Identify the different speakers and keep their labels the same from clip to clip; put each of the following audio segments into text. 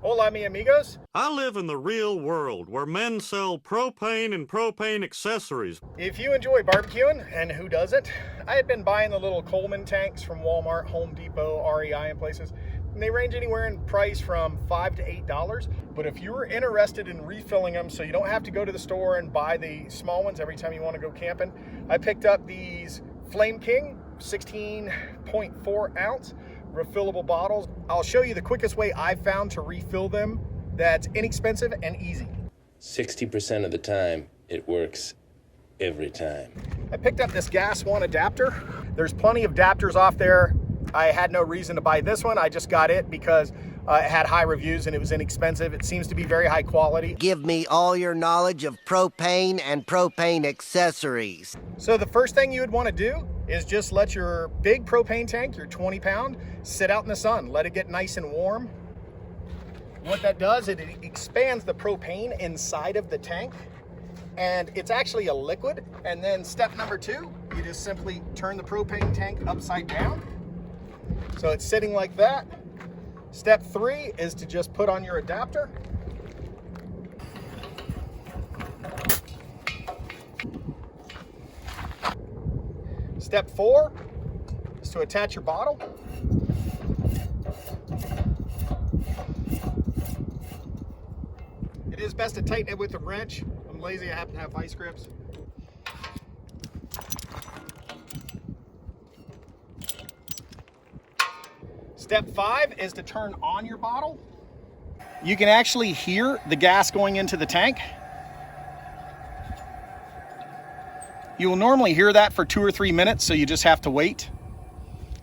Speaker 1: Hola, mi amigos.
Speaker 2: I live in the real world where men sell propane and propane accessories.
Speaker 1: If you enjoy barbecuing, and who doesn't, I had been buying the little Coleman tanks from Walmart, Home Depot, REI, and places. And they range anywhere in price from $5 to $8. But if you're interested in refilling them so you don't have to go to the store and buy the small ones every time you want to go camping, I picked up these Flame King 16.4 ounce refillable bottles. I'll show you the quickest way I've found to refill them that's inexpensive and easy.
Speaker 3: 60% of the time, it works every time.
Speaker 1: I picked up this gas one adapter. There's plenty of adapters off there. I had no reason to buy this one. I just got it because it had high reviews and it was inexpensive. It seems to be very high quality.
Speaker 4: Give me all your knowledge of propane and propane accessories.
Speaker 1: So the first thing you would want to do is just let your big propane tank, your 20 pound, sit out in the sun. Let it get nice and warm. What that does, it expands the propane inside of the tank, and it's actually a liquid. And then step number 2, you just simply turn the propane tank upside down. So it's sitting like that. Step 3 is to just put on your adapter. Step 4 is to attach your bottle. It is best to tighten it with a wrench. I'm lazy, I happen to have vice grips. Step 5 is to turn on your bottle. You can actually hear the gas going into the tank. You will normally hear that for 2 or 3 minutes, so you just have to wait.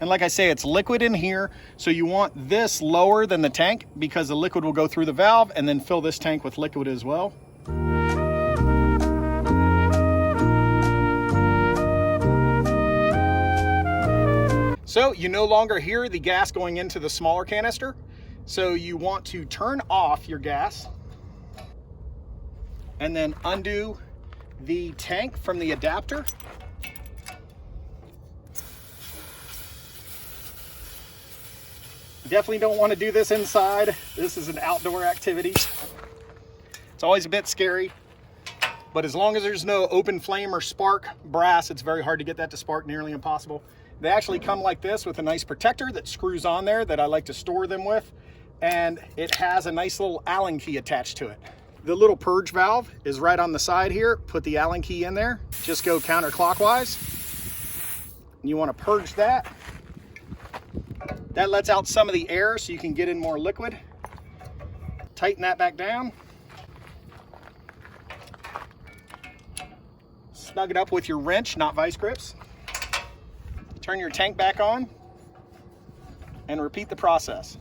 Speaker 1: And like I say, it's liquid in here, so you want this lower than the tank because the liquid will go through the valve and then fill this tank with liquid as well. So you no longer hear the gas going into the smaller canister. So you want to turn off your gas and then undo the tank from the adapter. Definitely don't want to do this inside. This is an outdoor activity. It's always a bit scary, but as long as there's no open flame or spark brass, it's very hard to get that to spark, nearly impossible. They actually come like this with a nice protector that screws on there that I like to store them with, and it has a nice little Allen key attached to it. The little purge valve is right on the side here. Put the Allen key in there. Just go counterclockwise. You want to purge that. That lets out some of the air so you can get in more liquid. Tighten that back down. Snug it up with your wrench, not vice grips. Turn your tank back on and repeat the process.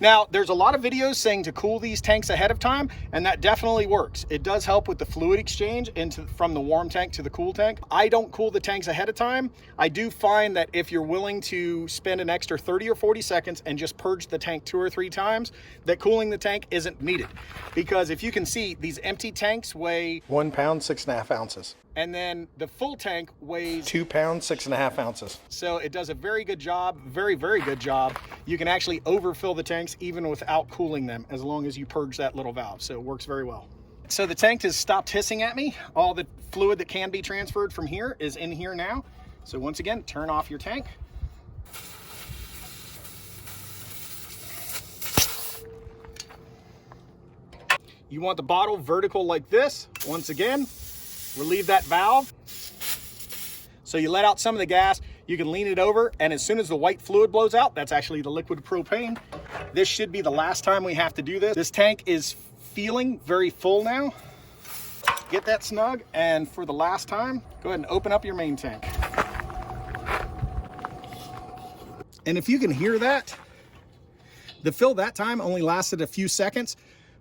Speaker 1: Now, there's a lot of videos saying to cool these tanks ahead of time, and that definitely works. It does help with the fluid exchange from the warm tank to the cool tank. I don't cool the tanks ahead of time. I do find that if you're willing to spend an extra 30 or 40 seconds and just purge the tank 2 or 3 times, that cooling the tank isn't needed. Because if you can see, these empty tanks weigh 1 pound, 6.5 ounces. And then the full tank weighs 2 pounds, 6.5 ounces. So it does a very good job, very, very good job. You can actually overfill the tanks even without cooling them as long as you purge that little valve. So it works very well. So the tank has stopped hissing at me. All the fluid that can be transferred from here is in here now. So once again, turn off your tank. You want the bottle vertical like this. Once again, relieve that valve. So you let out some of the gas, you can lean it over, and as soon as the white fluid blows out, that's actually the liquid propane. This should be the last time we have to do this. This tank is feeling very full now. Get that snug, and for the last time, go ahead and open up your main tank. And if you can hear that, the fill that time only lasted a few seconds,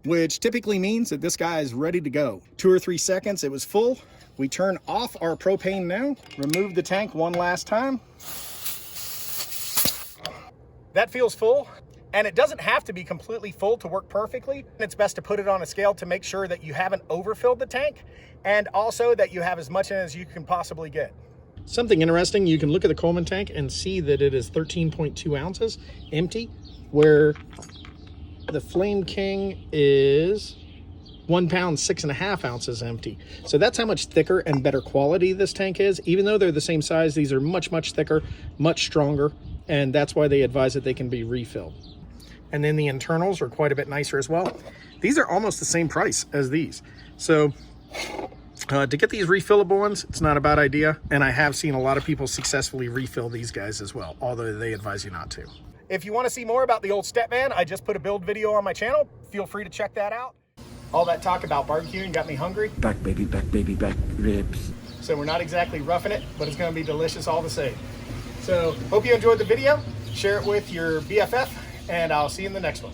Speaker 1: which typically means that this guy is ready to go. 2 or 3 seconds, it was full. We turn off our propane now, remove the tank one last time. That feels full, and it doesn't have to be completely full to work perfectly. It's best to put it on a scale to make sure that you haven't overfilled the tank, and also that you have as much in as you can possibly get. Something interesting, you can look at the Coleman tank and see that it is 13.2 ounces empty, where The Flame King is 1 pound, 6.5 ounces empty. So that's how much thicker and better quality this tank is. Even though they're the same size, these are much, much thicker, much stronger, and that's why they advise that they can be refilled. And then the internals are quite a bit nicer as well. These are almost the same price as these. So to get these refillable ones, it's not a bad idea. And I have seen a lot of people successfully refill these guys as well, although they advise you not to. If you want to see more about the old Stepman, I just put a build video on my channel. Feel free to check that out. All that talk about barbecuing got me hungry.
Speaker 5: Back baby, back ribs.
Speaker 1: So we're not exactly roughing it, but it's going to be delicious all the same. So hope you enjoyed the video. Share it with your BFF, and I'll see you in the next one.